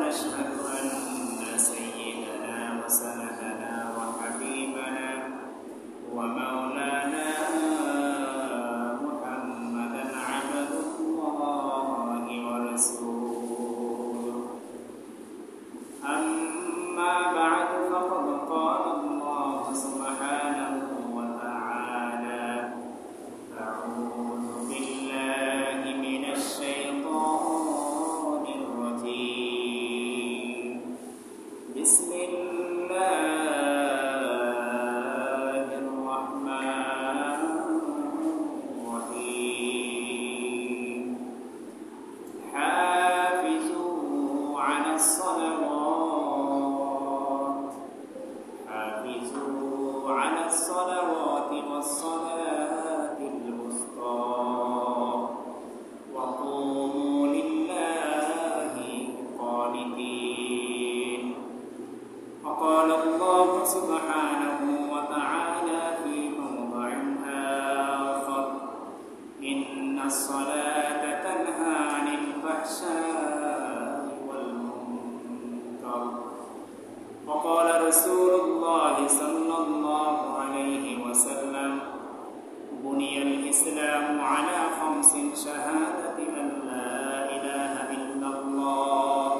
ونشهد أن سيدنا وسندنا وحبيبنا ومولانا محمدا عبد الله ورسوله. أما بعد فقد قال الله سبحانه وتعالى: أعوذ بالله من الشيطان الرجيم. بسم الله الرحمن الرحيم. حافظوا على الصلوات والصلاة الوسطى وقوموا لله قانتين. وقال الله سبحانه وتعالى في موضع آخر: إن الصلاة تنهى عن الفحشاء والمنكر. وقال رسول الله صلى الله عليه وسلم: بني الإسلام على 5: شهادة أن لا إله إلا الله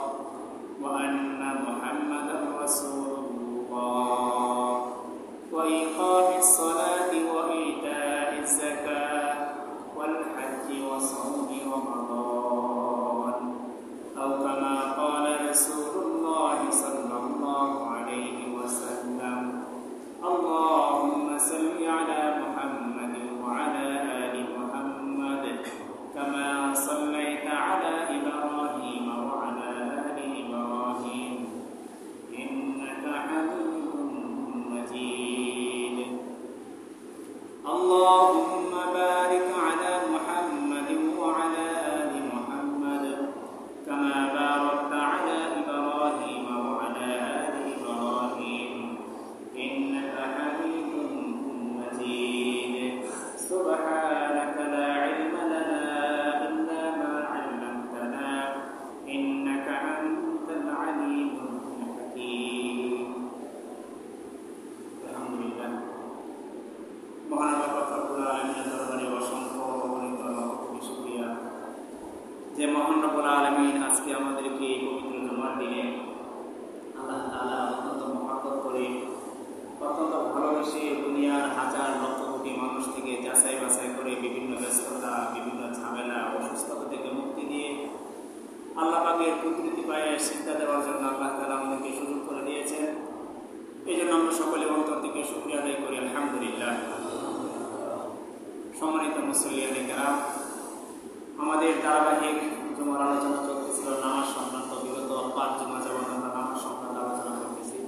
وأن محمدا رسول الله وإقام الصلاة وإيتاء الزكاة والحج وصوم رمضان، أو كما قال رسول الله صلى الله عليه وسلم: اللهم صل على محمد وعلى آل محمد كما صليت على إبراهيم وعلى آل إبراهيم إنك حميد مجيد. اللهم بارك على محمد وعلى آل محمد كما باركت على إبراهيم وعلى آل إبراهيم إنك حميد مجيد. سبحانك لا علم لنا إلا ما علمتنا إنك أنت العليم الحكيم. الحمد لله. মহান আল্লাহ রব্বুল আলামিনের দরবারে অসংখ্য অগণিত কোটি শুকরিয়া যে মহান রব্বুল আলামিন আজকে আমাদেরকে এই পবিত্র জুমার দিনে আল্লাহ তাআলা অত্যন্ত মহব্বত করে, অত্যন্ত ভালোবেসে দুনিয়ার হাজার লক্ষ কোটি মানুষ থেকে যাচাই বাছাই করে বিভিন্ন ব্যস্ততা, বিভিন্ন ঝামেলা, অসুস্থতা থেকে মুক্তি দিয়ে আল্লাহ পাকের কুদরতি পায়ে সিজদা দেওয়ার জন্য আল্লাহ তাআলা আমাদেরকে সুযোগ করে দিয়েছেন। এই জন্য আমরা সকলে অন্তর থেকে শুকরিয়া আদায় করি, আলহামদুলিল্লাহ। সম্মানিত মুসল্লিয়ানে কেরাম, আমাদের ধারাবাহিক জুমার আলোচনা চলতেছিল নামাজ সংক্রান্ত। বিগত 5 জুমা যাবত আমরা নামাজ সংক্রান্ত আলোচনা করতেছি।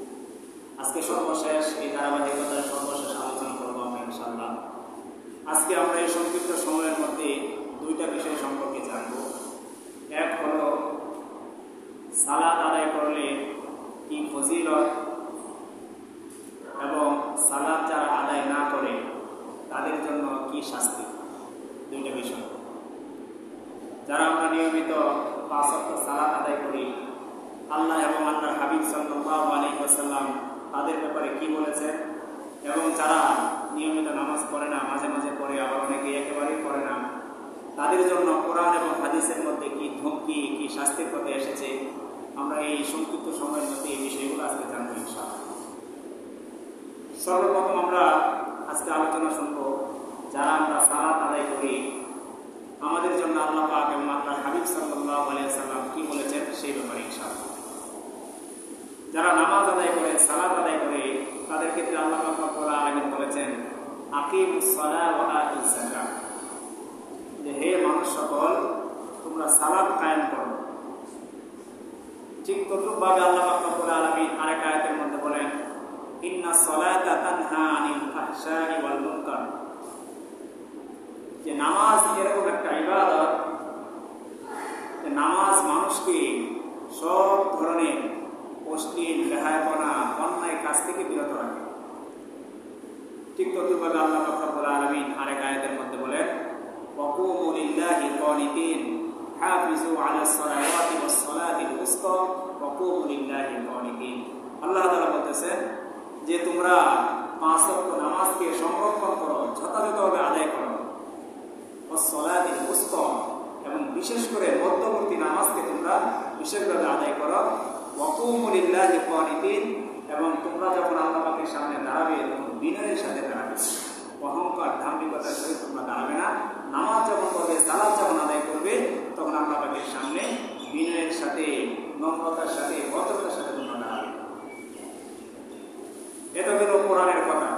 আজকে সর্বশেষ এই ধারাবাহিকতার সর্বশেষ আলোচনা করবো আমরা ইনশাআল্লাহ। আজকে আমরা এই সংক্ষিপ্ত সময়ের মধ্যে 2টা বিষয় সম্পর্কে জানব। এক হলো সালাত আদায় করলে কি ফজিলত, এবং সালাত যারা আদায় না করে তাদের জন্য কি শাস্তি। 2টা বিষয়। যারা আমরা নিয়মিত 5 ওয়াক্ত সালাত আদায় করি, আল্লাহ এবং আল্লাহর হাবিব সাল্লাল্লাহু আলাইহি ওয়াসাল্লাম তাদের ব্যাপারে কি বলেছেন, এবং যারা নিয়মিত নামাজ পড়ে না, মাঝে মাঝে পড়ে, আবার অনেকে একেবারেই পড়ে না, তাদের জন্য কোরআন এবং হাদিসের মধ্যে কি ধমকি, কি শাস্তির কথা এসেছে, আমরা এই সংক্ষিপ্ত সময়ের মধ্যে এই বিষয়গুলো আজকে জানবো ইনশাআল্লাহ। সর্বপ্রথম আমরা আজকে আলোচনা শুনবো যারা আমরা সালাত আদায় করি, আমাদের জন্য আল্লাহ পাক এবং আল্লাহর হাবিব সাল্লাল্লাহু আলাইহি ওয়াসাল্লাম কি বলেছেন সেই ব্যাপারে ইনশাআল্লাহ। যারা নামাজ আদায় করে, সালাত আদায় করে, তাদের ক্ষেত্রে আল্লাহ পাক রব্বুল আলামিন বলেছেন আকিমুস সালাহ ওয়া আতুজ যাকাত, যে হে মানুষ সকল, তোমরা সালাত কায়েম করো। ঠিক তদ্রূপভাবে আল্লাহ পাক রব্বুল আলামিন আরেক আয়াতের মধ্যে বলেন ইন্নাস সালাতা তানহা আনিল ফাহশাই ওয়াল মুনকার, যে নামাজ এরকম একটা ইবাদত, যে নামাজ মানুষকে সব ধরনের অশ্লীল, বেহায়াপনা, অন্যায় কাজ থেকে বিরত রাখে। ঠিক তদ্রূপভাবে আল্লাহ পাক রব্বুল আলামিন আরেক আয়াতের মধ্যে বলেন ওয়াকুমু লিল্লাহি কানিতিন, হাফিজু আলাস সালাওয়াতি ওয়াস সালাতিল উসতা ওয়া কুমু লিল্লাহি কানিতিন। আল্লাহ তাআলা বলতেছেন যে তোমরা পাঁচ ওয়াক্ত নামাজকে সংরক্ষণ করো, যথাযথভাবে আদায় করো, ওয়াস সালাতিল উসতা এবং বিশেষ করে মধ্যবর্তী নামাজকে তোমরা বিশেষভাবে আদায় করো, ওয়া কুমু লিল্লাহি কানিতিন এবং তোমরা যখন আল্লাহ পাকের সামনে দাঁড়াবে তখন বিনয়ের সাথে দাঁড়াবে, অহংকার দাম্ভিকতার সহিত তোমরা দাঁড়াবে না। নামাজ যখন করবে, সালাত যখন আদায় করবে তখন আল্লাহ পাকের সামনে বিনয়ের সাথে, নম্রতার সাথে, ভদ্রতার সাথে তোমরা দাঁড়াবে। এটা হলো কোরআনের কথা।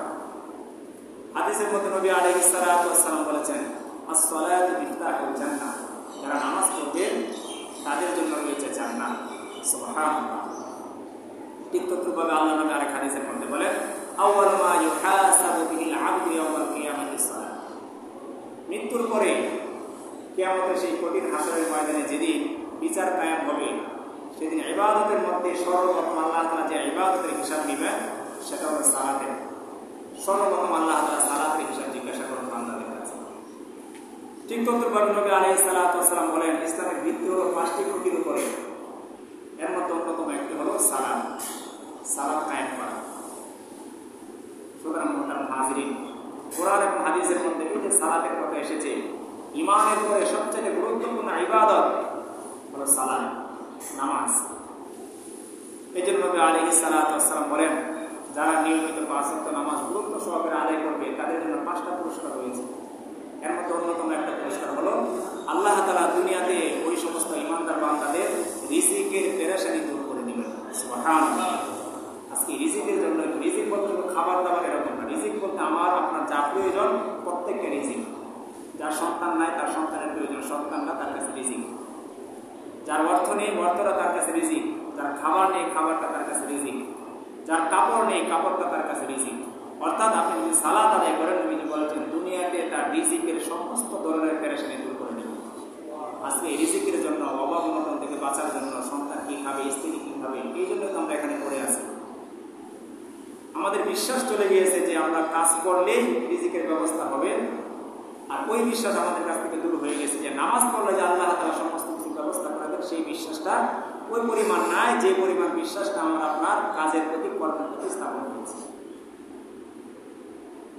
হাদিসের মধ্যে নবী আলাইহিস সালাতু ওয়াস সালাম বলেছেন, আস-সালাতু মিফতাহুল জান্নাহ, যারা নামাজ পড়বে তাদের জন্য রয়েছে জান্নাত। সুবহানাল্লাহ। ঠিক তদ্রুপভাবে আল্লাহ নবী আরেক হাদিসের মধ্যে বলেন, আউয়ালু মা ইউহাসাবু বিহিল আবদু ইয়াওমাল কিয়ামাতিস সালাত। মৃত্যুর পরে কিয়ামতের সেই কঠিন হাসরের ময়দানে যেদিন বিচার কায়েম হবে, সেদিন ইবাদতের মধ্যে সর্বপ্রথম আল্লাহ তাআলা যে ইবাদতের হিসাব নেবেন সেটা হলো সালাতের। সর্বপ্রথম আল্লাহ তাআলা সালাতের হিসাব জিজ্ঞাসা করেন বান্দাদের কাছে। ঠিক তদ্রুপভাবে নবী আলাইহিস সালাতু ওয়াস সালাম বলেন, ইসলামের ভিত্তি হলো 5টি খুঁটির উপরে, এর মধ্যে অন্যতম একটি হলো সালাত। সালাত কায়েম করা। সুতরাং মোহতারাম হাজিরিন, কোরআন এবং হাদিসের মধ্যে এই যে সালাতের কথা এসেছে, ঈমানের পরে সবচেয়ে গুরুত্বপূর্ণ ইবাদত হলো সালাত, নামাজ। এই জন্য নবী আলাইহিস সালাতু ওয়াস সালাম বলেন, যারা নিয়মিত 5 ওয়াক্ত নামাজ গুরুত্ব সহকারে আদায় করবে তাদের জন্য 5টা পুরস্কার রয়েছে। এর মধ্যে অন্যতম একটা পুরস্কার হলো আল্লাহ তাআলা দুনিয়াতে ওই সমস্ত ঈমানদার বান্দাদের রিজিকের পেরেশানি দূর করে দিবেন। সুবহানাল্লাহ। আজকে রিজিকের জন্য, রিজিক বলতে খাবার দাবার এরকম না, রিজিক বলতে আমার আপনার যা প্রয়োজন প্রত্যেককে রিজিক। যার সন্তান নাই তার সন্তানের প্রয়োজন, সন্তানরা তার কাছে রিজিক। যার অর্থ নেই অর্থটা তার কাছে রিজিক, যার খাবার নেই খাবারটা তার কাছে রিজিক, যার কাপড় নেই কাপড়টা তার কাছে রিজিক। অর্থাৎ আপনি যদি সালাত আদায় করেন, নবী বলেছেন দুনিয়াতে তার রিজিকের সমস্ত ধরনের পেরেশানি দূর করে দেবেন। আজকে রিজিকের জন্য, অভাব অনটন থেকে বাঁচার জন্য, সন্তান কি খাবে, স্ত্রী কি খাবে, এই জন্য তো আমরা এখানে পড়ে আছি। আমাদের বিশ্বাস চলে গিয়েছে যে আমরা কাজ করলে রিজিকের ব্যবস্থা হবে, আর ওই বিশ্বাস আমাদের কাছ থেকে দূর হয়ে গেছে যে নামাজ পড়লে যে আল্লাহ তাআলা সমস্ত কিছু ব্যবস্থা করে দেন, সেই বিশ্বাসটা ওই পরিমাণ নাই যে পরিমাণ বিশ্বাসটা আমরা আপনার কাজের প্রতি, কর্মের প্রতি স্থাপন করেছি।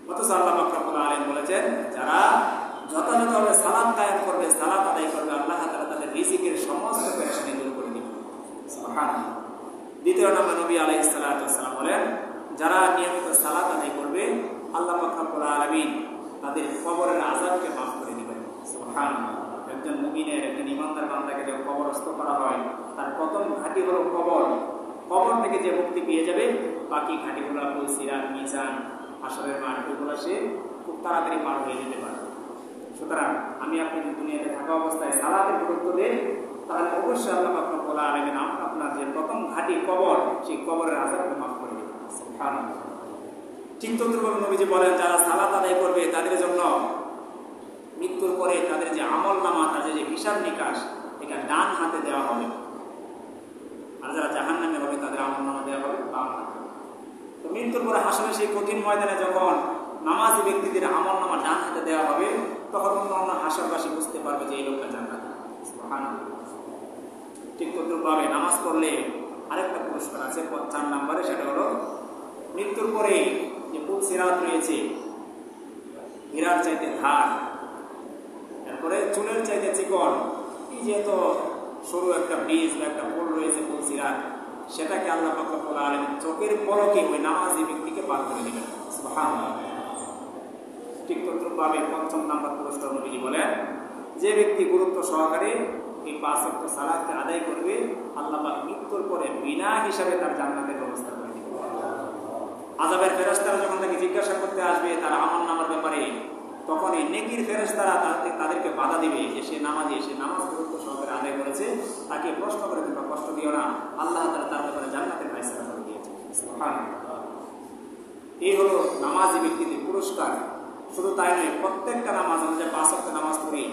অথচ আল্লাহ পাক রব্বুল আলামিন বলেছেন, যারা যথাযথভাবে সালাত কায়েম করবে, সালাত আদায় করবে, আল্লাহ তাআলা তাদের রিজিকের সমস্ত পেরেশানি দূর করে দিবেন। সুবহানাল্লাহ। দ্বিতীয় নম্বর নবী আলাইহিস সালাতু ওয়াস সালাম বলেন, যারা নিয়মিত সালাত আদায় করবে আল্লাহ পাক রব্বুল আলামিন তাদের কবরের আযাবকে মাফ করে দিবেন। সুবহানাল্লাহ। একজন মুমিনের, একজন ঈমানদার বান্দাকে যখন কবরস্থ করা হয়, তার প্রথম ঘাঁটি হলো কবর। কবর থেকে যে মুক্তি পেয়ে যাবে, বাকি ঘাঁটিগুলো সিরাত, মিজান, হাসরের মাঠ, এগুলো সে খুব তাড়াতাড়ি পার হয়ে যেতে পারে। সুতরাং আমি আপনি দুনিয়াতে থাকা অবস্থায় সালাতের গুরুত্ব দেই, তাহলে অবশ্যই আল্লাহ পাক রব্বুল আলামিন আপনার যে প্রথম ঘাঁটি কবর, সেই কবরের আযাবকে মাফ করে দিবেন। সুবহানাল্লাহ। ঠিক তদ্রুপভাবে নবীজি বলেন, যারা সালাত আদায় করবে তাদের জন্য মৃত্যুর পরে তাদের যে আমল নামা, তাদের যে হিসাব নিকাশ, এটা ডান হাতে দেওয়া হবে, আর যারা জাহান্নামে হবে তাদের আমল নামা দেওয়া হবে বাম হাতে। তো মৃত্যুর পরে হাসরের সেই কঠিন ময়দানে যখন নামাজি ব্যক্তিদের আমল নামা ডান হাতে দেওয়া হবে, তখন অন্য হাসরবাসী বুঝতে পারবে যে এই লোকটা জান্নাতে। সুবহানাল্লাহ। ঠিক তদ্রুপভাবে নামাজ পড়লে আরেকটা পুরস্কার আছে 4 নম্বরে, সেটা হলো মৃত্যুর পরে যে সিরাত রয়েছে, হীরার চাইতে ধার, এরপরে চুলের চাইতে চিকন, এই যে তো সরু একটা বীজ বা একটা ফুল রয়েছে সিরাত, সেটাকে আল্লাহ পাক রব্বুল আলামিন চোখের পলকে ওই নামাজি ব্যক্তিকে পার করে দিবেন। সুবহানাল্লাহ। ঠিক তদ্রুপভাবে 5 নম্বর পুরস্কার নবীজি বলেন, যে ব্যক্তি গুরুত্ব সহকারে এই 5 ওয়াক্ত সালাতকে আদায় করবে, আল্লাহ পাক মৃত্যুর পরে বিনা হিসাবে তার জান্নাতের ব্যবস্থা করে দিবেন। আযাবের ফেরেশতারা যখন তাকে জিজ্ঞাসা করতে আসবে তার আমল নামার ব্যাপারে, তখন এই নেকির ফেরেশতারা তাদেরকে বাধা দিবে যে সে নামাজি, সে নামাজ গুরুত্ব সহকারে আদায় করেছে, তাকে প্রশ্ন করে তোমরা কষ্ট দিও না, আল্লাহ তাআলা তার ব্যাপারে জান্নাতের ফয়সালা করে দিয়েছে। সুবহানাল্লাহ। এই হলো নামাজি ব্যক্তিদের পুরস্কার। শুধু তাই নয়, প্রত্যেকটা নামাজ, আমরা যে 5 ওয়াক্ত নামাজ পড়ি,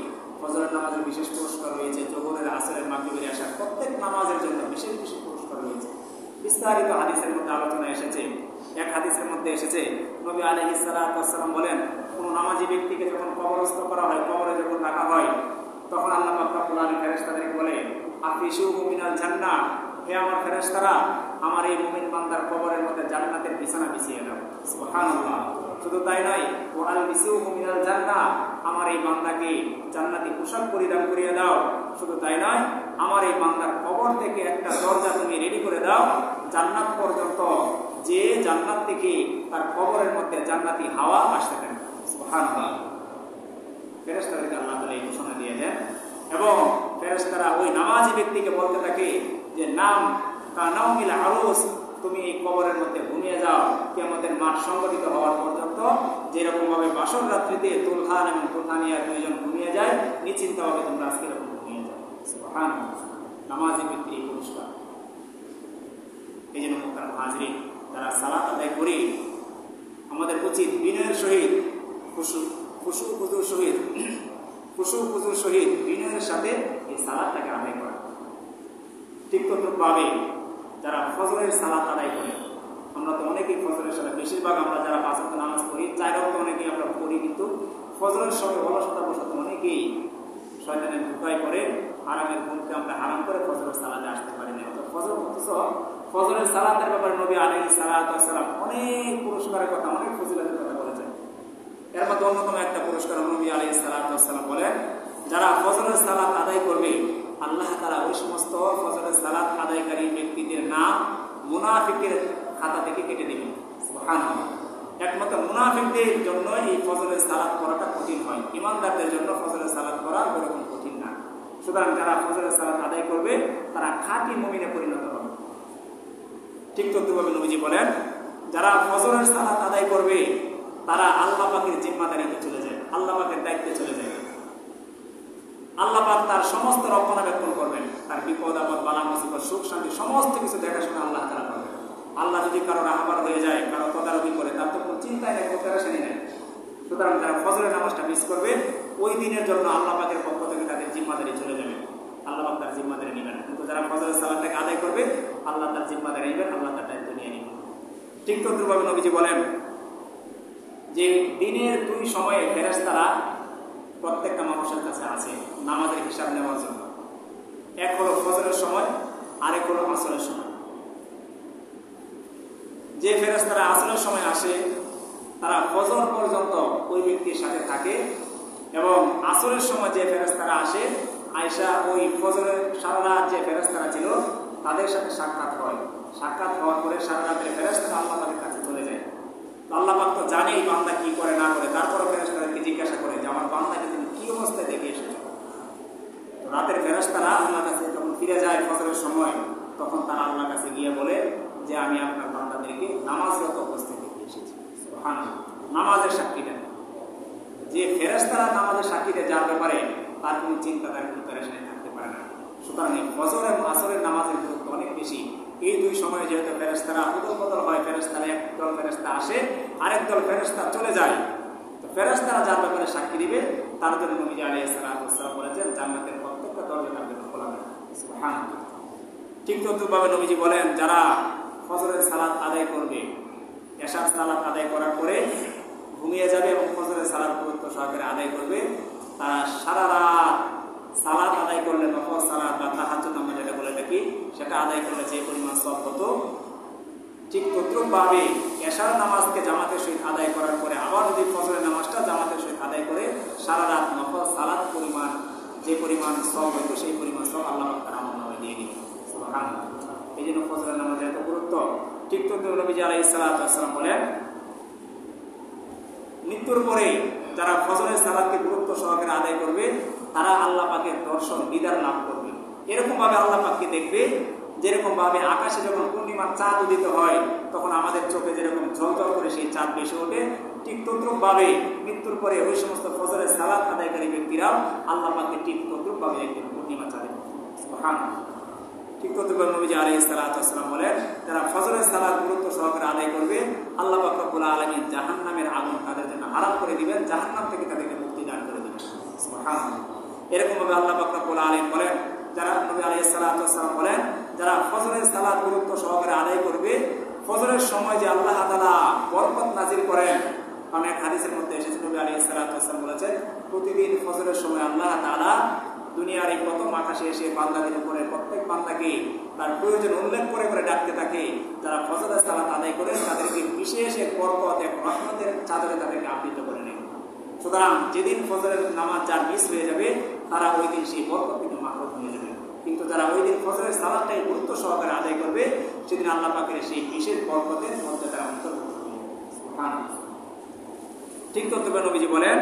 ফজরের নামাজের বিশেষ পুরস্কার রয়েছে, যোহরের, আসরের, মাগরিবের, এশার, প্রত্যেক নামাজের জন্য বিশেষ বিশেষ পুরস্কার রয়েছে। বিস্তারিত হাদিসের মধ্যে আলোচনা এসেছে। এক হাদিসের মধ্যে এসেছে, নবী আলাইহিস সালাতু ওয়াস সালাম বলেন, কোন নামাজি ব্যক্তিকে যখন কবরস্থ করা হয়, কবরে যখন রাখা হয়, তখন আল্লাহ পাক রব্বুল আলামিন ফেরেশতাদেরকে বলে, আফিসুহু মিনাল জান্নাহ, হে আমার ফেরেশতারা, আমার এই মুমিন বান্দার কবরের মধ্যে জান্নাতের বিছানা বিছিয়ে দাও। সুবহানাল্লাহ। শুধু তাই নয়, ওয়া আলবিসুহু মিনাল জান্নাহ, আমার এই বান্দাকে জান্নাতি পোশাক পরিধান করিয়ে দাও। শুধু তাই নয়, আমার এই বান্দার কবর থেকে একটা দরজা তুমি রেডি করে দাও জান্নাত পর্যন্ত, যে জান্নাত থেকে তার কবরের মধ্যে জান্নাতি হাওয়া আসতে থাকে। সুবহানাল্লাহ। ফেরেশতাদেরকে আল্লাহ তাআলা এই ঘোষণা দিয়ে দেন এবং ফেরেশতারা ওই নামাজি ব্যক্তিকে বলতে থাকে যে নাম কানাউমিল আরুস, তুমি এই কবরের মধ্যে ঘুমিয়ে যাও কিয়ামতের মাঠ সংগঠিত হওয়ার পর্যন্ত। যেরকম ভাবে বাসর রাত্রিতে তুলহান এবং তুলহানিয়া দুইজন ঘুমিয়ে যায়, নিশ্চিন্তভাবে তোমরা আজকে এরকম ঘুমিয়ে যাও। সুবহানাল্লাহ। নামাজি ব্যক্তির এই পুরস্কার। এই জন্য মুহতারাম হাজরিন, যারা সালাত আদায় করি আমাদের উচিত বিনয়ের সহিত খুশু খুজুর সহিত বিনয়ের সাথে এই সালাতটাকে আদায় করা। ঠিক তদ্রুপভাবে যারা ফজরের সালাত আদায় করে, আমরা তো অনেকেই ফজরের সালাত, বেশিরভাগ আমরা যারা 5 ওয়াক্ত নামাজ পড়ি, 4 ওয়াক্ত অনেকেই আমরা পড়ি, কিন্তু ফজরের সময় অলসতাবশত অনেকেই শয়তানের ধোঁকায় পড়ে হারামের ঘুমকে আমরা হারাম করে ফজরের সালাতে আসতে পারি না। ফজরের সালাতের ব্যাপারে নবী আলাইহিস সালাতু ওয়াস সালাম অনেক পুরস্কারের কথা, অনেক ফজিলতের কথা বলেছেন। এর মধ্যে অন্যতম একটা পুরস্কার নবী আলাইহিস সালাতু ওয়াস সালাম বলেন, যারা ফজরের সালাত আদায় করবে আল্লাহ তাআলা ওই সমস্ত ফজরের সালাত আদায়কারী ব্যক্তিদের নাম মুনাফিকের খাতা থেকে কেটে দেবেন। সুবহানাল্লাহ। একমাত্র মুনাফিকদের জন্য এই ফজরের সালাত করাটা কঠিন হয়, ঈমানদারদের জন্য ফজরের সালাত করা ওরকম কঠিন না। সুতরাং যারা ফজরের সালাত আদায় করবে তারা খাঁটি মুমিনে পরিণত হবে। ঠিক তদ্রুপভাবে নবীজি বলেন, যারা ফজরের সালাত আদায় করবে তারা আল্লাহ পাকের জিম্মাদারিতে চলে যায়, আল্লাহ পাকের দায়িত্বে চলে যায়। আল্লাহ পাক তার সমস্ত রক্ষণাবেক্ষণ করবেন, তার বিপদ আপদ বালা মুসিবত সুখ শান্তি সমস্ত কিছু দেখাশোনা আল্লাহ তাআলা করবেন। আল্লাহ যদি কারো রাহবার হয়ে যায়, কারো তদারকি করে, তার তো কোনো চিন্তাই নেই, কোনো প্যারাশানি নেই। সুতরাং যারা ফজরের নামাজটা মিস করবে ওই দিনের জন্য আল্লাহ পাকের পক্ষ থেকে তাদের জিম্মাদারি চলে যাবে, আল্লাহ পাক তার জিম্মাদারি নেবেন। কিন্তু যারা ফজরের সালাতটাকে আদায় করবে আল্লাহ তার জিম্মাদারি নেবেন, আল্লাহ তার দায়িত্ব নিয়ে নেবেন। ঠিক তদ্রুপভাবে নবীজি বলেন যে দিনের 2 সময়ে ফেরেশতারা প্রত্যেকটা মানুষের কাছে আছে নামাজের হিসাব নেওয়ার জন্য। এক হলো ফজরের সময়, আরেক হলো আসরের সময়। যে ফেরেশতারা আসরের সময় আসে তারা ফজর পর্যন্ত ওই ব্যক্তির সাথে থাকে এবং আসরের সময় যে ফেরেশতারা আসে আয়েশা ওই ফজরের সারা রাত যে ফেরেশতারা ছিল তাদের সাথে সাক্ষাৎ হয়। সাক্ষাৎ হওয়ার পরে সারা রাতের ফেরেশতারা আল্লাহ পাকের কাছে চলে যায়। আল্লাহ পাক তো জানেই বান্দা কি করে না করে, তারপরে ফেরেশতাদেরকে জিজ্ঞাসা করে যে আমার বান্দাকে তুমি কি অবস্থায় দেখে এসেছো। তো রাতের ফেরেশতারা আল্লাহর কাছে যখন ফিরে যায় ফজরের সময়, তখন তারা আল্লাহর কাছে গিয়ে বলে যে আমি আপনার বান্দাদেরকে নামাজরত অবস্থায় দেখে এসেছি। সুবহানাল্লাহ। নামাজের সাক্ষী দেন। যে ফেরেশতারা নামাজের সাক্ষী দেয় যার ব্যাপারে তার কোনো চিন্তা, তার কোনো প্যারাশানি থাকতে পারে না। সুতরাং ফজর এবং আসরের নামাজের গুরুত্ব অনেক বেশি। এই 2 সময়ে যেহেতু ফেরেশতারা উদল বদল হয়, ফেরেশতারা একদল ফেরেশতা আসে, আরেক দল ফেরেশতা চলে যায়, তো ফেরেশতারা যার ব্যাপারে সাক্ষী দিবে তার জন্য নবী আলাইহিস সালাতু ওয়াস সালাম বলেছেন জান্নাতের প্রত্যেকটা দরজা তার জন্য খোলা থাকবে। সুবহানাল্লাহ। ঠিক তদ্রুপভাবে নবীজি বলেন, যারা ফজরের সালাত আদায় করবে, এশার সালাত আদায় করার পরে ঘুমিয়ে যাবে এবং ফজরের সালাত গুরুত্ব সহকারে আদায় করবে, তারা সারা রাত সালাত আদায় করলে, নফল সালাত বা তাহাজ্জুদ আমরা যেটা বলে থাকি, সেটা আদায় করলে যে পরিমাণ সওয়াব হতো, ঠিক তদ্রুপভাবে এশার নামাজকে জামাতের সহিত আদায় করার পরে আবার যদি ফজরের নামাজটা জামাতের সহিত আদায় করে সারা রাত নফল সালাত পরিমাণ যে পরিমাণ সওয়াব হতো সেই পরিমাণ সওয়াব আল্লাহ পাক তার আমলনামায় দিয়ে দিবেন। সুবহানাল্লাহ। এই জন্য ফজরের নামাজের এত গুরুত্ব। ঠিক তদ্রুপ নবী আলাইহিস সালাতু ওয়াস সালাম বলেন, মৃত্যুর পরে যারা ফজরের সালাতকে গুরুত্ব সহকারে আদায় করবে তারা আল্লাহ পাকের দর্শন দিদার লাভ করবে। এরকম ভাবে আল্লাহ পাককে দেখবে যেরকম ভাবে আকাশে যখন পূর্ণিমার চাঁদ উদিত হয় তখন আমাদের চোখে যেরকম ঝলঝল করে সেই চাঁদ ভেসে ওঠে, ঠিক তদ্রুপ ভাবে মৃত্যুর পরে ওই সমস্ত ফজরের সালাত আদায়কারী ব্যক্তিরাও আল্লাহ পাককে ঠিক তদ্রুপ ভাবে দেখবেন পূর্ণিমা চাঁদে। সুবহানাল্লাহ। ঠিক তদ্রুপ নবী আলাইহিস সালাতু ওয়াস সালাম বলেন, যারা ফজরের সালাত গুরুত্ব সহকারে আদায় করবে আল্লাহ পাক রব্বুল আলামিন জাহান্নামের আগুন তাদের জন্য হারাম করে দিবেন, জাহান্নাম থেকে তাদেরকে মুক্তি দান করে দিবেন। সুবহানাল্লাহ। এরকম ভাবে আল্লাহ পাক রব্বুল আলামিন বলেন, যারা নবী আলাইহিস সালাতু ওয়াস সালাম বলেন, যারা ফজরের সালাত গুরুত্ব সহকারে আদায় করবে, ফজরের সময় যে আল্লাহ তাআলা বরকত নাযিল করেন, অনেক হাদিসের মধ্যে এসেছে নবী আলাইহিস সালাতু ওয়াস সালাম বলেছেন প্রতিদিন ফজরের সময় আল্লাহ তাআলা দুনিয়ার এই প্রথম আকাশে এসে বান্দাদের উপরে প্রত্যেক বান্দাকে তার প্রয়োজন উল্লেখ করে করে ডাকতে থাকে। যারা ফজরের সালাত আদায় করে তাদেরকে বিশেষ এক বরকত এক রহমতের চাদরে তাদেরকে আবৃত করে নেয়। সুতরাং যেদিন ফজরের নামাজ যার মিস হয়ে যাবে তারা ওই দিন সেই বরকত থেকে মাহরুম হয়ে যাবে। কিন্তু যারা ওই দিন ফজরের সালাতটাই গুরুত্ব সহকারে আদায় করবে সেদিন আল্লাহ পাকের সেই বিশেষ বরকতের মধ্যে তারা অন্তর্ভুক্ত হবে। ঠিক ততবে নবীজি বলেন,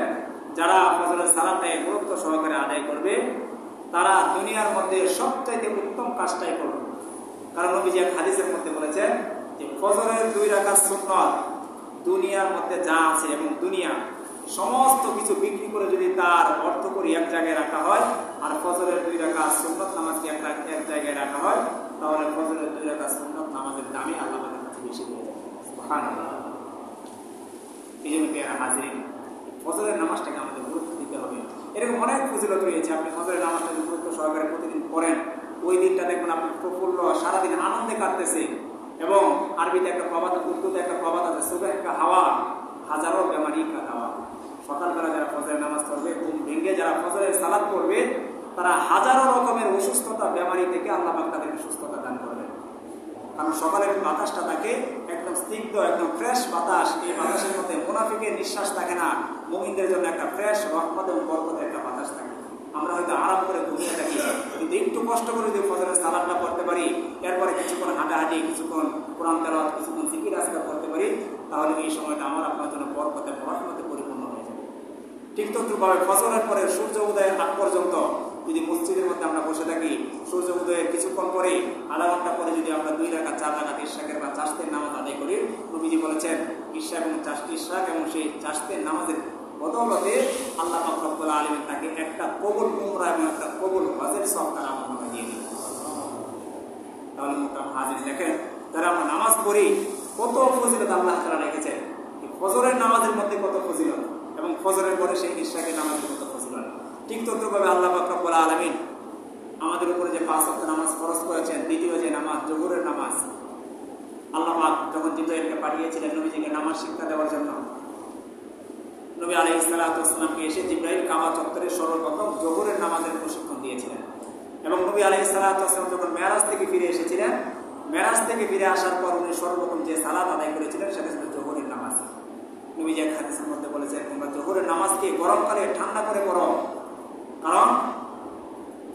যারা ফজরের সালাতটাই গুরুত্ব সহকারে আদায় করবে তারা দুনিয়ার মধ্যে সবচাইতে উত্তম কাজটাই করবে। কারণ নবীজি এক হাদিসের মধ্যে বলেছেন যে ফজরের 2 রাকাত সুন্নাত দুনিয়ার মধ্যে যা আছে এবং দুনিয়া সমস্ত কিছু বিক্রি করে যদি তার অর্থ করি এক জায়গায় রাখা হয় আর ফজরের 2 রাকাত সুন্নাত নামাজকে এক জায়গায় রাখা হয় তাহলে ফজরের 2 রাকাত সুন্নাত নামাজের দামই আল্লাহ পাকের কাছে বেশি হয়ে যাবে। সুবহানাল্লাহ। এই জন্য পেয়ারা হাজিরিন, ফজরের নামাজটাকে আমাদের গুরুত্ব দিতে হবে। এরকম অনেক ফজিলত রয়েছে। আপনি ফজরের নামাজটাকে গুরুত্ব সহকারে প্রতিদিন পড়েন, ওই দিনটা দেখবেন আপনি প্রফুল্ল সারাদিন আনন্দে কাটতেছে। এবং আরবিতে একটা প্রবাদ, উর্দুতে একটা প্রবাদ আছে, সুবহ কা হাওয়া হাজারো বেমারি কা দাওয়া। সকালবেলা যারা ফজরের নামাজ পড়বে, ঘুম ভেঙে যারা ফজরের সালাত পড়বে তারা হাজারো রকমের অসুস্থতা বেমারি থেকে আল্লাহ পাক তাদেরকে সুস্থতা দান করবেন। কারণ সকালের বাতাসটা থাকে একদম স্নিগ্ধ, একদম ফ্রেশ বাতাস। এই বাতাসের মধ্যে মুনাফিকের নিঃশ্বাস থাকে না, মুমিনদের জন্য একটা ফ্রেশ রহমত এবং বরকতের একটা বাতাস থাকে। আমরা হয়তো আরাম করে ঘুমিয়ে থাকি, কিন্তু একটু কষ্ট করে যদি ফজরের সালাতটা করতে পারি, এরপরে কিছুক্ষণ হাঁটাহাঁটি, কিছুক্ষণ কোরআন তেলাওয়াত, কিছুক্ষণ জিকির আজকার করতে পারি, তাহলে এই সময়টা আমার আপনার জন্য বরকতে রহমতে পরিপূর্ণ হয়ে যাবে। ঠিক তদ্রুপভাবে ফজরের পরে সূর্য উদয়ের আগ পর্যন্ত যদি মসজিদের মধ্যে আমরা বসে থাকি, সূর্য উদয়ের কিছুক্ষণ পরে আধা ঘন্টা পরে যদি আমরা 2 রাকাত 4 রাকাত ইশরাকের বা চাশতের নামাজ আদায় করি, নবীজি বলেছেন ইশরাক এবং সেই চাশতের নামাজের বদৌলতে আল্লাহ পাক রব্বুল আলামিন তাকে একটা কবুল উমরা এবং একটা কবুল হজের সওয়াব তার আমলে দিয়ে দিবেন। তাহলে মোহতারাম হাজির, দেখেন যারা আমরা নামাজ পড়ি কত ফজিলত আল্লাহ তাআলা রেখেছেন। ফজরের নামাজের মধ্যে কত ফজিলত এবং ফজরের পরে সেই ইশরাকের নামাজের কত ফজিলত। ঠিক তদ্রুপভাবে আল্লাহ পাক রব্বুল আলামিন আমাদের উপরে যে 5 ওয়াক্ত নামাজ ফরজ করেছেন, দ্বিতীয় যে নামাজ যোহরের নামাজ, আল্লাহ পাক যখন জিবরাইলকে পাঠিয়েছিলেন নবীজিকে নামাজ শিক্ষা দেওয়ার জন্য, নবী আলাইহিস সালাতু ওয়াস সালামকে এসে জিবরাইল কাবা চত্বরে সর্বপ্রথম যোহরের নামাজের প্রশিক্ষণ দিয়েছিলেন। এবং নবী আলাইহিস সালাতু ওয়াস সালাম যখন মেরাজ থেকে ফিরে এসেছিলেন, মেরাজ থেকে ফিরে আসার পর উনি সর্বপ্রথম যে সালাত আদায় করেছিলেন সেটা ছিল যোহরের নামাজ। নবীজি এক হাদিসের মধ্যে বলেছেন, তোমরা যোহরের নামাজকে গরমকালে ঠান্ডা করে পড়ো, কারণ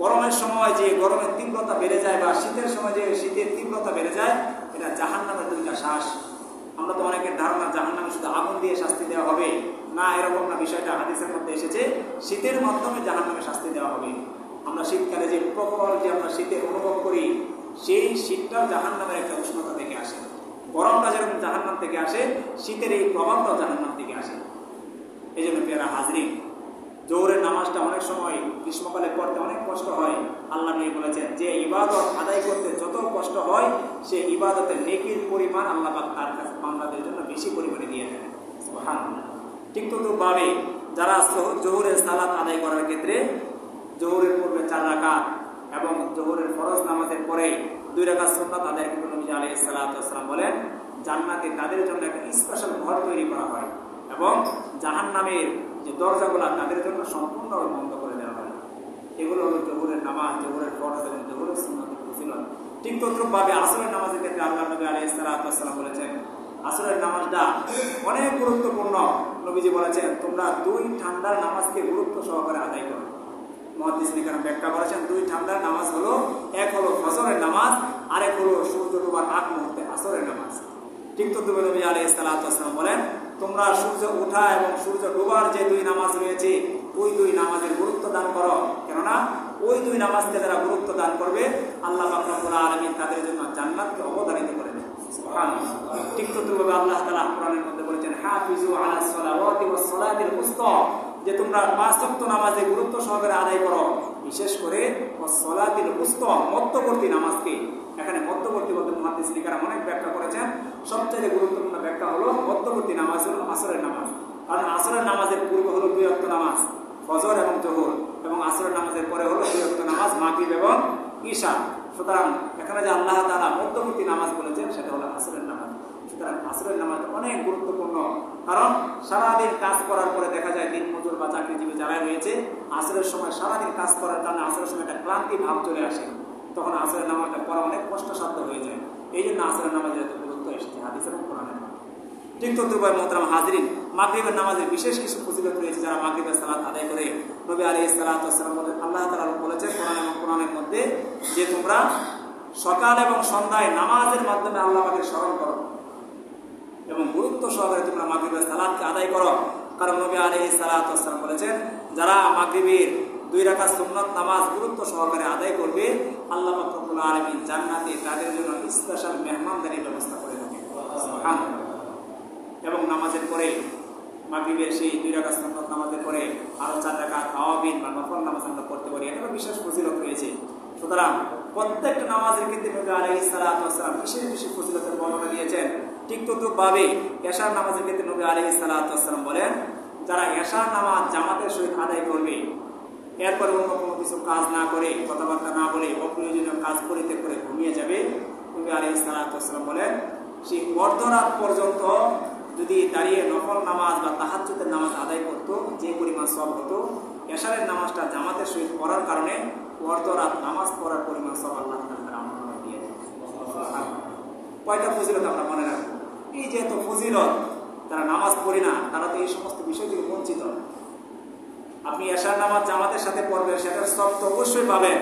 গরমের সময় যে গরমের তীব্রতা বেড়ে যায় বা শীতের সময় যে শীতের তীব্রতা বেড়ে যায়, এটা জাহান্নামের 2টা শ্বাস। আমরা তো অনেকের ধারণা জাহান্নামে শুধু আগুন দিয়ে শাস্তি দেওয়া হবে, না, এরকম না। বিষয়টা হাদিসের মধ্যে এসেছে শীতের মাধ্যমে জাহান্নামে শাস্তি দেওয়া হবে। আমরা শীতকালে যে প্রবল যে আমরা শীতে অনুভব করি, সেই শীতটাও জাহান্নামের একটা উষ্ণতা থেকে আসে। গরমটা যেরকম জাহান্নাম থেকে আসে, শীতের এই প্রভাবটাও জাহান্নাম থেকে আসে। এই জন্য পেয়ারা হাজরিন, যোহরের নামাজটা অনেক সময় গ্রীষ্মকালে পড়তে অনেক কষ্ট হয়। আল্লাহ নবী বলেছেন যে ইবাদত আদায় করতে যত কষ্ট হয়, সে ইবাদতের নেকির পরিমাণ আল্লাহ পাক তার কাছে বান্দাদের জন্য বেশি পরিমাণে দিয়ে দেন। সুবহানাল্লাহ। ঠিক তদ্রুপভাবে যারা যোহরের সালাত আদায় করার ক্ষেত্রে যোহরের পূর্বে 4 রাকাত এবং যোহরের ফরজ নামাজের পরে 2 রাকাত সুন্নাত আদায় করে নবী আলাইহিস সালাতু ওয়াস সালাম বলেন, জান্নাতে তাদের জন্য একটা স্পেশাল ঘর তৈরি করা হয় এবং জাহান্নামের যে দরজাগুলো তাদের জন্য সম্পূর্ণভাবে বন্ধ করে দেওয়া হয়। এগুলো হলো যোহরের নামাজ, যোহরের ফরজ এবং যোহরের সুন্নাতের ফজিলত। ঠিক তদ্রুপভাবে আসরের নামাজের ক্ষেত্রে আল্লাহ নবী আলাইহিস সালাতু ওয়াস সালাম বলেছেন, আসরের নামাজটা অনেক গুরুত্বপূর্ণ। নবীজি বলেছেন, তোমরা 2 ঠান্ডার নামাজকে গুরুত্ব সহকারে আদায় করো। মুহাদ্দিসিন কেরাম ব্যাখ্যা করেছেন, 2 ঠান্ডার নামাজ হলো, এক হলো ফজরের নামাজ, আরেক হলো সূর্য ডোবার আগ মুহূর্তে আসরের নামাজ। ঠিক তদ্রুপে নবী আলাইহিস সালাতু ওয়াস সালাম বলেন, তোমরা সূর্য ওঠা এবং সূর্য ডোবার যে 2 নামাজ রয়েছে, ওই 2 নামাজের গুরুত্ব দান করো। কেননা ওই 2 নামাজকে যারা গুরুত্ব দান করবে, আল্লাহ পাক রব্বুল আলামিন তাদের জন্য জান্নাতকে অবধারিত করে দেন। সুবহানাল্লাহ। ঠিক তদ্রুপে আল্লাহ তাআলা কোরআনের মধ্যে বলেছেন, হাফিজু আলাস সালাওয়াতি ওয়াস সালাতিল উসতা, যে তোমরা 5 ওয়াক্ত নামাজে গুরুত্ব সহকারে আদায় করো, বিশেষ করে ওয়াস সালাতিল উসতা, মধ্যবর্তী নামাজকে। এখানে মধ্যবর্তী বলতে মুহাদ্দিসিন কেরাম অনেক ব্যাখ্যা করেছেন। সবচেয়ে গুরুত্বপূর্ণ ব্যাখ্যা হলো মধ্যবর্তী নামাজ হলো আসরের নামাজ। কারণ আসরের নামাজের পূর্বে হলো 2 ওয়াক্ত নামাজ ফজর এবং যোহর, এবং আসরের নামাজের পরে হলো 2 ওয়াক্ত নামাজ মাগরিব এবং ঈশা। সুতরাং এখানে যে আল্লাহ তাআলা মধ্যবর্তী নামাজ বলেছেন সেটা হলো আসরের নামাজ। সুতরাং আসরের নামাজ অনেক গুরুত্বপূর্ণ, কারণ সারাদিন কাজ করার পরে দেখা যায় দিন মজুর বা চাকরিজীবী যারা রয়েছে আসরের সময় সারাদিন কাজ করার কারণে আসরের সময় একটা ক্লান্তি ভাব চলে আসে, তখন আসরের নামাজটা পড়া অনেক কষ্টসাধ্য হয়ে যায়। এই জন্য আসরের নামাজের এত গুরুত্ব এসেছে হাদিস এবং কোরআনে। ঠিক তদ্রুপ মোহতারাম হাজরিন, মাগরিবের নামাজের বিশেষ কিছু ফজিলত রয়েছে। যারা মাগরিবের সালাত আদায় করে, নবী আলাইহিস সালাতু ওয়াস সালাম বলেন, আল্লাহ তাআলা বলেছেন কোরআন এবং কোরআনের মধ্যে যে তোমরা সকাল এবং সন্ধ্যায় নামাজের মাধ্যমে আল্লাহ পাকের স্মরণ করো এবং গুরুত্ব সহকারে তোমরা মাগরিবের সালাতকে আদায় করো। কারণ নবী আলাইহিস সালাতু ওয়াস সালাম বলেছেন, যারা মাগরিবের 2 রাকাত সুন্নাত নামাজ গুরুত্ব সহকারে আদায় করবে, আল্লাহ পাক রব্বুল আলামিন জান্নাতে তাদের জন্য স্পেশাল মেহমানদারির ব্যবস্থা করে থাকেন। সুবহানাল্লাহ। এবং নামাজের পরে মাগরিবের সেই 2 রাকাত সুন্নাত নামাজের পরে আরো 4 রাকাত তাওয়াবিন বা নফল নামাজ আমরা পড়তে পারি, এটা বিশেষ ফজিলত রয়েছে। সুতরাং প্রত্যেকটা নামাজের ক্ষেত্রে নবী আলাইহিস সালাতু ওয়াস সালাম বিশেষ বিশেষ ফজিলতের বর্ণনা দিয়েছেন। ঠিক তদ্রুপভাবে এশার নামাজের ক্ষেত্রে নবী আলাইহিস সালাতু ওয়াস সালাম বলেন, যারা এশার নামাজ জামাতের সহিত আদায় করবে, এরপরে অন্য কোনো কিছু কাজ না করে, কথাবার্তা না বলে, অপ্রয়োজনীয় কাজ পরিত্যাগ করে ঘুমিয়ে যাবে, নবী আলাইহিস সালাতু ওয়াস সালাম বলেন, সেই অর্ধরাত পর্যন্ত যদি দাঁড়িয়ে নফল নামাজ বা তাহাজ্জুদের নামাজ আদায় করতো, যে পরিমাণ সওয়াব হতো, এশারের নামাজটা জামাতের সহিত পড়ার কারণে অর্ধরাত নামাজ পড়ার পরিমাণ সওয়াব আল্লাহ তাআলা আমল দিয়ে দেন। কয়টা ফজিলত আমরা মনে রাখবো? এই যে এত ফজিলত, যারা নামাজ পড়ে না তারা তো এই সমস্ত বিষয় থেকে বঞ্চিত। আপনি এশার নামাজ জামাতের সাথে পড়বেন, সেটার সওয়াব তো অবশ্যই পাবেন।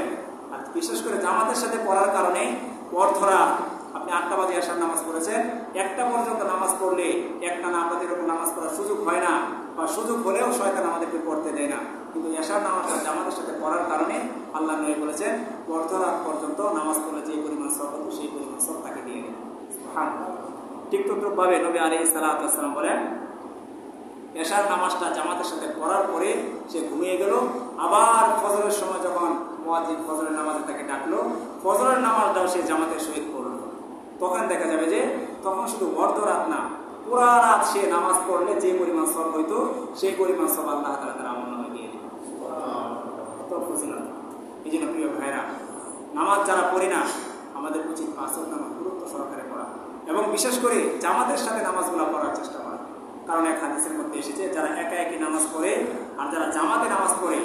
আর বিশেষ করে জামাতের সাথে পড়ার কারণে অর্ধরাত, আপনি 8টা বাজে এশার নামাজ পড়েছেন, 1টা পর্যন্ত নামাজ পড়লে একটা না আমাদের এরকম নামাজ পড়ার সুযোগ হয় না, বা সুযোগ হলেও শয়তান আমাদেরকে পড়তে দেয় না। কিন্তু এশার নামাজটা জামাতের সাথে পড়ার কারণে আল্লাহ নবী বলেছেন, অর্ধরাত পর্যন্ত নামাজ পড়লে যে পরিমাণ সওয়াব হতো সেই পরিমাণ সওয়াব তাকে দিয়ে দেন। সুবহানাল্লাহ। ঠিক তদ্রুপভাবে নবী আলাইহিস সালাতু ওয়াস সালাম বলেন, এশার নামাজটা জামাতের সাথে পড়ার পরে সে ঘুমিয়ে গেল, আবার ফজরের সময় যখন মুয়াজ্জিন ফজরের নামাজে তাকে ডাকলো, ফজরের নামাজটাও সে জামাতের সহিত পড়ল, তখন দেখা যাবে যে তখন শুধু অর্ধরাত না, পুরা রাত সে নামাজ পড়লে যে পরিমাণ সওয়াব হইতো সেই পরিমাণ সওয়াব আল্লাহ তাআলা তার আমলনামায় দিয়ে দেন। তো ফজিলত। এই জন্য প্রিয় ভাইরা, নামাজ যারা পড়ি না আমাদের উচিত 5 ওয়াক্ত নামাজ গুরুত্ব সহকারে পড়া এবং বিশেষ করে জামাতের সাথে নামাজগুলো পড়ার চেষ্টা করা। কারণ এক হাদিসের মধ্যে এসেছে, যারা একা একই নামাজ পড়ে আর যারা জামাতে নামাজ পড়ে,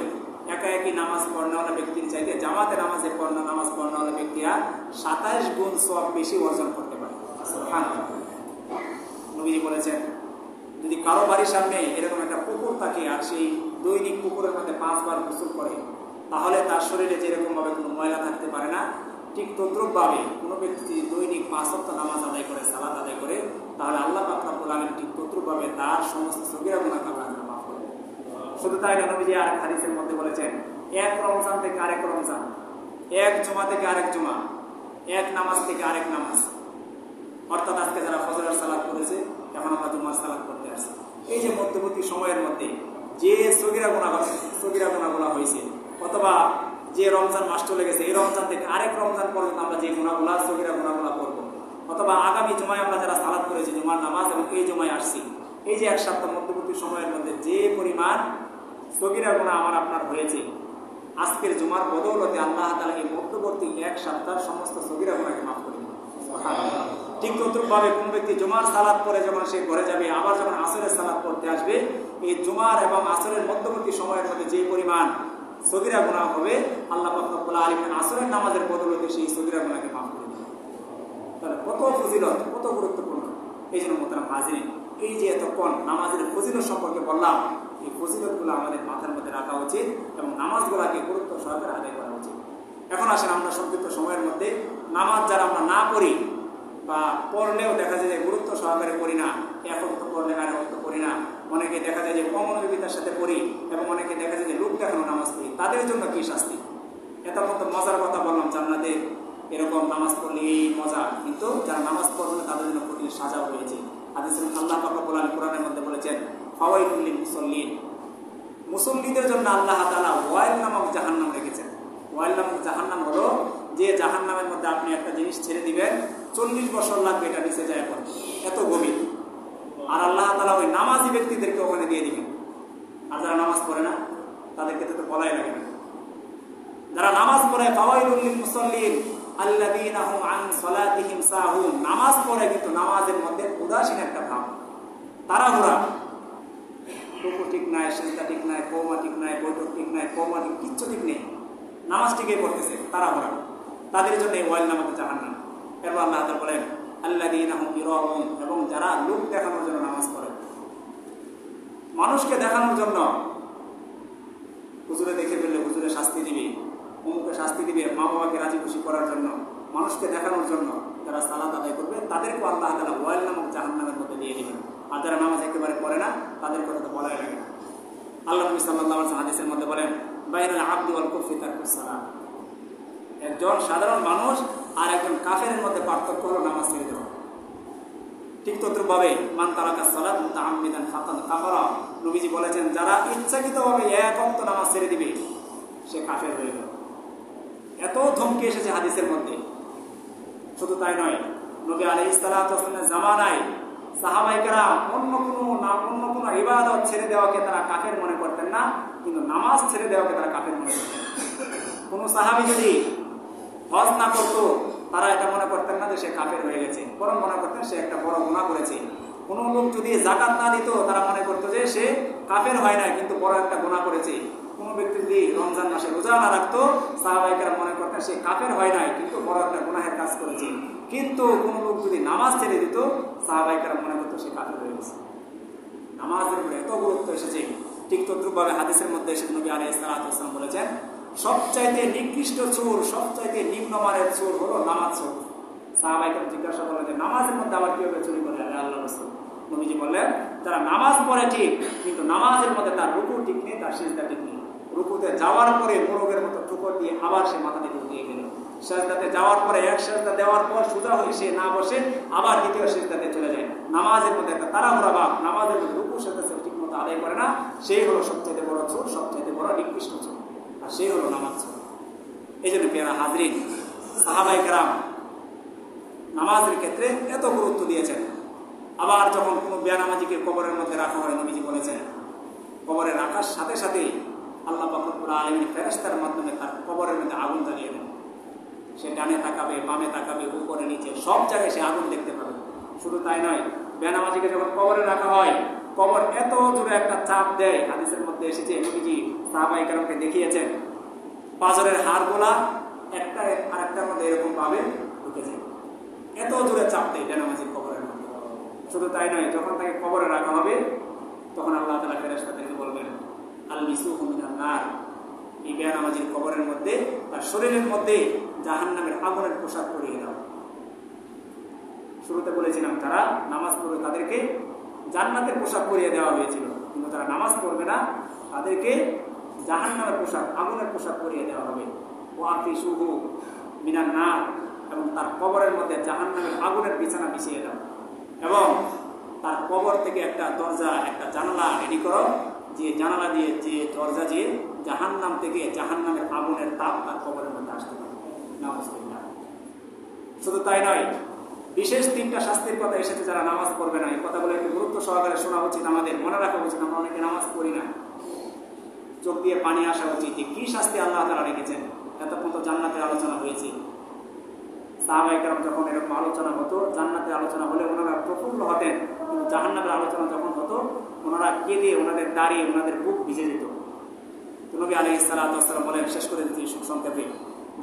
একা একই নামাজ পড়ানোওয়ালা ব্যক্তির চাইতে জামাতে নামাজ পড়ানোওয়ালা ব্যক্তিরা 27 গুণ সওয়াব বেশি অর্জন করতে পারে। সুবহানাল্লাহ। নবীজি বলেছেন, যদি কারো বাড়ির সামনে এরকম একটা পুকুর থাকে আর সেই দৈনিক পুকুরের মধ্যে 5 বার গোসল করে, তাহলে তার শরীরে যেরকমভাবে কোনো ময়লা থাকতে পারে না, ঠিক তদ্রুপভাবে কোনো ব্যক্তি যদি দৈনিক 5 ওয়াক্ত নামাজ আদায় করে, সালাত আদায় করে, তাহলে আল্লাহ পাক রব্বুল আলামিন ঠিক তদ্রুপভাবে তার সমস্ত সগীরা গুনাহ আল্লাহ তাআলা মাফ করে দেন। শুধু তাই না, নবীজি আর হাদিসের মধ্যে বলেছেন, এক রমজান থেকে আরেক রমজান, এক জুমা থেকে আরেক জুমা, এক নামাজ থেকে আরেক নামাজ, অর্থাৎ আজকে যারা ফজরের সালাত করেছে, এখন আমরা জুমার সালাত করতে আসছি, এই যে মধ্যবর্তী সময়ের মধ্যে যে সগীরা গুনাহগুলো হয়েছে, অথবা যে রমজান মাস চলে গেছে, এই রমজান থেকে আরেক রমজান পর্যন্ত আমরা যে সগীরা গুনাহগুলো করবো, অথবা আগামী জুমায় আমরা যারা সালাত করেছি জুমার নামাজ এবং এই জুমায় আসছি, এই যে 1 সপ্তাহ মধ্যবর্তী সময়ের মধ্যে যে পরিমাণ সগীরা গুনাহ আমার আপনার হয়েছে, আজকের জুমার বদৌলতে আল্লাহ তাআলা এই মধ্যবর্তী 1 সপ্তাহ সমস্ত সগীরা গুনাহকে মাফ করে দিবেন। সুবহানাল্লাহ। ঠিক তদ্রুপভাবে কোন ব্যক্তি জুমার সালাত পরে যখন সে ঘরে যাবে, আবার যখন আসরের সালাত পড়তে আসবে, এই জুমার এবং আসরের মধ্যবর্তী সময়ের মধ্যে যে পরিমাণ সগীরা গুনাহ হবে, আল্লাহ পাক রব্বুল আলামিন আসরের নামাজের বদৌলতে সেই সগীরা গুনাহকে মাফ করে দিবেন। তাহলে কত ফজিলত, কত গুরুত্বপূর্ণ। এই জন্য মোহতারাম হাজিরিন, এই যে এতক্ষণ নামাজের ফজিলত সম্পর্কে বললাম, এই ফজিলতগুলো আমাদের মাথার মধ্যে রাখা উচিত এবং নামাজগুলোকে গুরুত্ব সহকারে আদায় করা উচিত। এখন আসেন আমরা সংক্ষিপ্ত সময়ের মধ্যে নামাজ যারা আমরা না পড়ি বা পড়লেও দেখা যায় যে গুরুত্ব সহকারে পড়ি না, এক ওয়াক্ত পড়লে আর এক ওয়াক্ত পড়ি না, অনেকে দেখা যায় যে অমনোযোগিতার সাথে পড়ি এবং অনেকে দেখা যায় যে লোক দেখানো নামাজ পড়ি, তাদের জন্য কি শাস্তি? এতক্ষণ তো মজার কথা বললাম, জান্নাতে এরকম নামাজ পড়লে এই মজা, কিন্তু যারা নামাজ পড়বে তাদের জন্য কঠিন সাজাও রয়েছে। হাদিসে আল্লাহ পাক রব্বুল আলামিন কোরআনের মধ্যে বলেছেন, ফাওয়াইলুল লিল মুসাল্লিন, মুসল্লিদের জন্য আল্লাহ তাআলা ওয়াইল নামক জাহান্নাম রেখেছেন। ওয়াইল নামক জাহান্নাম হলো যে জাহান্নামের মধ্যে আপনি একটা জিনিস ছেড়ে দিবেন, 40 বছর লাগবে এটা নিচে যায় পড়তে, এত গভীর। আর আল্লাহ তাআলা ওই নামাজি ব্যক্তিদেরকে ওখানে দিয়ে দিবেন। আর যারা নামাজ পড়ে না তাদেরকে তো বলাই লাগে না, যারা নামাজ পড়ে ফাওয়াইলুল লিল মুসাল্লিন আল্লাযীনা হুম আন সালাতিহিম সাহুন, নামাজ পড়ে কিন্তু নামাজের মধ্যে উদাসীন একটা ভাব, তাড়াহুড়া, রুকু ঠিক নাই, সিজদা ঠিক নাই, কওমা ঠিক নাই, বৈঠক ঠিক নাই, কওমা ঠিক, কিচ্ছু ঠিক নেই, নামাজ ঠিকই পড়তেছে, তাড়াহুড়া, তাদের জন্য এই ওয়াইল নামক জাহান্নাম। এরপর আল্লাহ তাআলা বলেন আল্লাযীনা হুম ইরাউন, এবং যারা লোক দেখানোর জন্য নামাজ পড়ে, মানুষকে দেখানোর জন্য, হুজুরে দেখে ফেললে হুজুরে শাস্তি দিবে, অমুকে শাস্তি দিবে, মা বাবাকে রাজি খুশি করার জন্য, মানুষকে দেখানোর জন্য যারা সালাত আদায় করবে তাদেরকে আল্লাহ তাআলা ওয়াইল নামক জাহান্নামের মধ্যে দিয়ে দিবেন। আর যারা নামাজ একেবারে পড়ে না তাদের কথা তো বলাই লাগে না। আল্লাহ নবী সাল্লাল্লাহু আলাইহি ওয়াসাল্লাম হাদিসের মধ্যে বলেন বাইনাল আবদি ওয়াল কুফরি তারকুস সালাত, একজন সাধারণ মানুষ আর একজন কাফেরের মধ্যে পার্থক্য হলো নামাজ ছেড়ে দেওয়া। ঠিক তদ্রুপভাবে মান তারাকা সালাত মুতাআম্মিদান ফাকাদ কাফারা, নবীজি বলেছেন যারা ইচ্ছাকৃতভাবে এক ওয়াক্ত নামাজ ছেড়ে দিবে সে কাফের হয়ে গেল। এত ধমকি এসেছে হাদিসের মধ্যে। শুধু তাই নয়, নবী আলাইহিস সালাতু ওয়াস সালামের জামানায় সাহাবায়ে কেরাম অন্য কোনো ইবাদত ছেড়ে দেওয়াকে তারা কাফের মনে করতেন না, কিন্তু নামাজ ছেড়ে দেওয়াকে তারা কাফের মনে করতেন। কোন সাহাবী যদি হজ না করতো তারা এটা মনে করতেন না যে সে কাফের হয়ে গেছে, বরং মনে করতেন সে একটা বড় গুনাহ করেছে। কোন লোক যদি যাকাত না দিত তারা মনে করতো যে সে কাফের হয় না, কিন্তু বড় একটা গুনাহ করেছে। কোন ব্যক্তি যদি রমজান মাসে রোজা না রাখতো সাহাবায়ে কেরাম মনে করতেন সে কাফের হয় নাই, কিন্তু বড় একটা গুনাহের কাজ করেছে। কিন্তু কোন লোক যদি নামাজ ছেড়ে দিত সাহাবায়ে কেরাম মনে করতো সে কাফের হয়ে গেছে। নামাজের উপরে এত গুরুত্ব এসেছে। ঠিক তদ্রুপভাবে হাদিসের মধ্যে এসে নবী আলাইহিস সালাতু ওয়াস সালাম বলেছেন সবচাইতে নিকৃষ্ট চোর, সবচাইতে নিম্নমানের চোর হলো নামাজ চোর। সাহাবায়ে কেরাম জিজ্ঞাসা করলেন যে নামাজের মধ্যে আবার কিভাবে চুরি করে? আল্লাহর রাসূল নবীজি বললেন যারা নামাজ পড়ে ঠিক, কিন্তু নামাজের মধ্যে তার রুকু ঠিক নেই, তার সিজদা ঠিক নেই। রুকুতে যাওয়ার পরে মোরগের মতো ঠুকর দিয়ে আবার সে মাথা থেকে উঠিয়ে গেল। সিজদাতে যাওয়ার পরে এক সিজদা দেওয়ার পর সোজা হয়ে সে না বসে আবার দ্বিতীয় সিজদাতে চলে যায়। নামাজের মধ্যে একটা তাড়াহুড়া ভাব, নামাজের মধ্যে রুকু সিজদা ঠিক মতো আদায় করে না, সেই হলো সবচেয়ে বড় চোর, সবচেয়ে বড় নিকৃষ্ট চোর, আর সেই হলো নামাজ চোর। এই জন্য পেয়ারা হাজরিন, সাহাবায়ে কেরাম নামাজের ক্ষেত্রে এত গুরুত্ব দিয়েছেন। আবার যখন কোনো বেনামাজিকে কবরের মধ্যে রাখা হয়, নবীজি বলেছেন কবরে রাখার সাথে সাথে আল্লাহ পাক রব্বুল আলামিন ফেরেশতার মাধ্যমে তার কবরের মধ্যে আগুন জ্বালিয়ে দেন। সে ডানে তাকাবে, বামে তাকাবে, উপরে নিচে সব জায়গায় সে আগুন দেখতে পাবে। শুধু তাই নয়, বেনামাজিকে যখন কবরে রাখা হয় কবর এত জোরে একটা চাপ দেয়, হাদিসের মধ্যে এসেছে নবীজি সাহাবায়ে কেরামকে দেখিয়েছেন পাঁজরের হাড়গুলা একটা আরেকটার মধ্যে এরকম ভাবে ঢুকেছে, এত জোরে চাপ দেয় বেনামাজির কবরের মধ্যে। শুধু তাই নয়, যখন তাকে কবরে রাখা হবে তখন আল্লাহ তাআলা ফেরেশতাদেরকে বলবেন আলবিসুহু মিনান নার, এই বেনামাজির কবরের মধ্যে তার শরীরের মধ্যে জাহান্নামের আগুনের পোশাক পরিয়ে দাও। শুরুতে বলেছিলাম যারা নামাজ পড়বে তাদেরকে জান্নাতের পোশাক পরিয়ে দেওয়া হয়েছিল, কিন্তু যারা নামাজ পড়বে না তাদেরকে জাহান্নামের পোশাক, আগুনের পোশাক পরিয়ে দেওয়া হবে। ওয়াফিসুহু মিনান নার, এবং তার কবরের মধ্যে জাহান্নামের আগুনের বিছানা বিছিয়ে দাও, এবং তার কবর থেকে একটা দরজা, একটা জানালা রেডি করো, যে জানালা দিয়ে, যে দরজা দিয়ে জাহান্নাম থেকে জাহান্নামের আগুনের তাপ তার কবরের মধ্যে আসতে পারে। নাউযুবিল্লাহ। শুধু তাই নয়, বিশেষ 3টা শাস্তির কথা এসেছে যারা নামাজ পড়বে না। এই কথাগুলো একটু গুরুত্ব সহকারে শোনা উচিত, আমাদের মনে রাখা উচিত। আমরা অনেকে নামাজ পড়ি না, চোখ দিয়ে পানি আসা উচিত যে কি শাস্তি আল্লাহ তাআলা রেখেছেন। এতক্ষণ তো জান্নাতের আলোচনা হয়েছে, সাহাবায়ে কেরাম যখন এরকম আলোচনা হতো, জান্নাতের আলোচনা হলে ওনারা প্রফুল্ল হতেন, কিন্তু জাহান্নামের আলোচনা যখন হতো ওনারা কেঁদে, ওনাদের দাড়ি, ওনাদের বুক ভিজে যেত। তো নবী আলাইহিস সালাতু ওয়াস সালাম বলেন, শেষ করে দিচ্ছি সংক্ষেপে,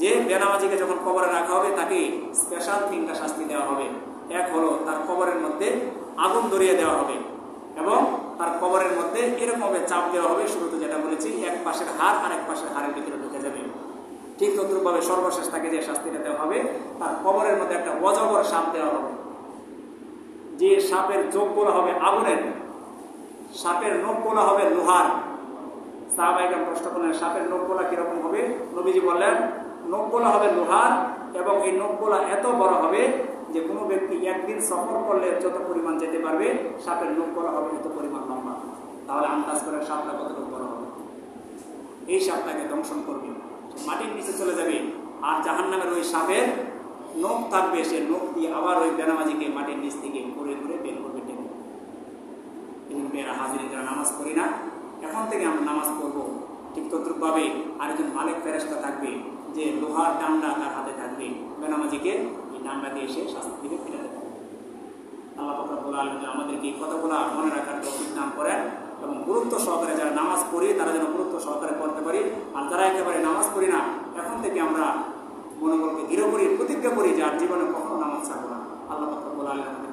যে বেনামাজিকে যখন কবরে রাখা হবে তাকে স্পেশাল 3টা শাস্তি দেওয়া হবে। এক হলো তার কবরের মধ্যে আগুন ধরিয়ে দেওয়া হবে, এবং তার কবরের মধ্যে এরকমভাবে চাপ দেওয়া হবে, শুরুতে যেটা বলেছি, এক পাশের হাড় আর এক পাশের হাড়ের ভিতরে ঢুকে যাবে। ঠিক তদ্রুপভাবে সর্বশেষ তাকে যে শাস্তিটা দেওয়া হবে, তার কবরের মধ্যে একটা অজগর সাপ দেওয়া হবে, যে সাপের চোখগুলো হবে আগুনের, সাপের নখগুলো হবে লোহার। সাহাবায়ে কেরাম প্রশ্ন করলেন সাপের নখগুলো কিরকম হবে? নবীজি বললেন নখগুলো হবে লোহার, এবং এই নখগুলো এত বড় হবে যে কোনো ব্যক্তি একদিন সফর করলে যত পরিমাণ যেতে পারবে, সাপের নখগুলো হবে এত পরিমাণ লম্বা। তাহলে আন্দাজ করে সাপটা কতটুকু বড় হবে। এই সাপটাকে দংশন করবে, মাটির নিচে চলে যাবে, আর জাহান্নামের ওই সাপের নখ থাকবে, সে নখ দিয়ে আবার ওই বেনামাজিকে মাটির নিচ থেকে ঘুরে ঘুরে বের করবে টেনে। এই মেয়েরা হাজির, যারা নামাজ পড়ি না, এখন থেকে আমরা নামাজ পড়বো, ঠিক তদ্রুপভাবে আরেকজন মালিক ফেরেশতা থাকবে যে লোহার ডান্ডা তার হাতে থাকবে, বেনামাজিকে এই ডান্ডা দিয়ে এসে শাস্তি দিকে ফিরে দেবে। আল্লাহ পাক রব্বুল আলামিন আমাদেরকে এই কথাগুলো মনে রাখার তৌফিক দান করেন এবং গুরুত্ব সহকারে যারা নামাজ পড়ি তারা যেন গুরুত্ব সহকারে পড়তে পারি। আর যারা একেবারে নামাজ পড়ি না, এখন থেকে আমরা মনোবলকে দৃঢ় করি, প্রতিজ্ঞা করি যে আর জীবনে কখনো নামাজ ছাড়বো না। আল্লাহ পাক রব্বুল আলামিন